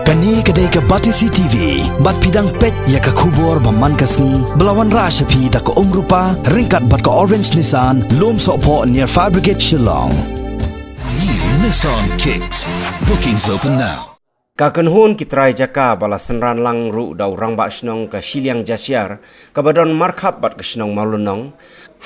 Kani kedai ke Batisi TV, bat pidang pet ya ke kubur baman kasni, belawan rasyapi tak ke rupa, ringkat bat ke Orange Nissan, lom sokpo near Fire Brigade Shillong. New Nissan Kicks. Bookings open now. Kakenhun kitrai jaka bala senran lang ru dau rang bak snong ka Shiliang Jasiar ka badon markhap bat ke snong malunong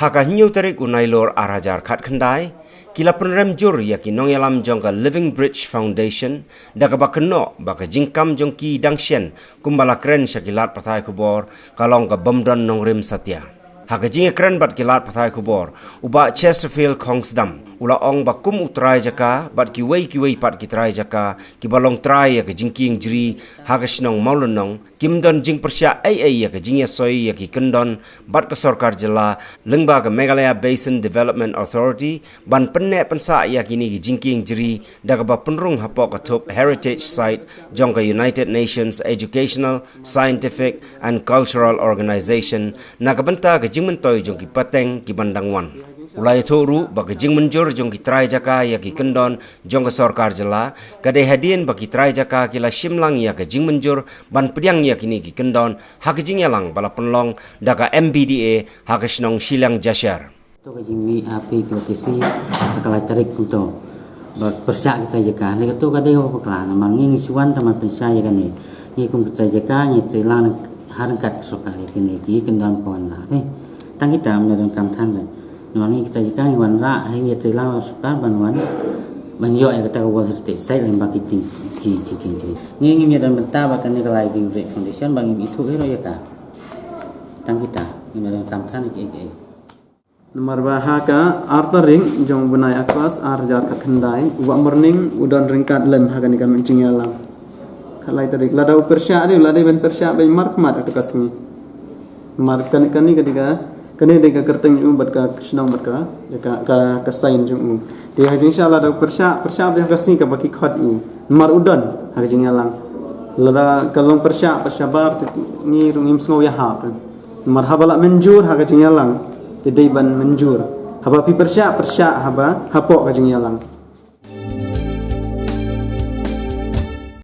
haka nyu tarik unai lor arajar khat khandai kila penrem jur ya ki nong yalam jong ka Living Bridge Foundation da ka bakno ba ka jingkam jong ki dangshen kumbala kren shakilat pathai kubor kalong ka bomdon nong rim satya haka jinge kren bat kilat pathai kubor uba Chesterfield Kongsdam ula ong ba kum utrai jaka bat ki wei pat ki trai jaka ki balong trai ya ke jingking jri ha ka snong maulunong kimdon jing persya ai ya ke jingya soi ya ki kendon bat ka sarkar jela lengba ka Meghalaya Basin Development Authority ban penne pensa ya kini ki jingking jri da ka ba penrung hapok ka top heritage site jong ka United Nations Educational, Scientific and Cultural Organization na ka benta ka jingmentoy jong ki pateng ki bandangwan ulai thoru bagi jing menjur jong ki trai jaka ya ki kendon jong ka sarkar jela kade hadien bagi trai jaka kila shimlang ya ka jing menjur ban pediang ya kini ki kendon ha ka jing yalang bala penlong daka MBDA ha ka snong Shiliang Jasiar to ka jing mi api kotisi akalai tarik kuto bat persyak ki trai jaka ne to ka de ho paklan man ngi suwan taman pensya ya kane ni kum trai jaka ni treilang harkat sarkar ya kini ki kendon kon la tang kita menodon kam than le Noni kita jika wan ra hanya terlalu sukar banwan banyo ya kata kawal herte saya lembak itu ki ngi dan benta bahkan ni kalau Living Bridge Foundation bagi itu hero ya ka tang kita ini dalam kamtan ki nomor bahaka arta ring jong benai akwas arjar ka khandai wa morning udon ringkat lem hagan kan mencing yalang kalai tadi lada persya ni lada ben persya ben markmat atau kasni markan kani ketika kene dega kerteng bat ka snong bat ka kasain jung de ha jing inshallah da persya de kasni ka baki khat u mar udon ha jing yalang lada kalong persya bar ni rungim sngo ya ha mar habala menjur ha jing yalang de ban menjur haba pi persya haba hapo ka jing yalang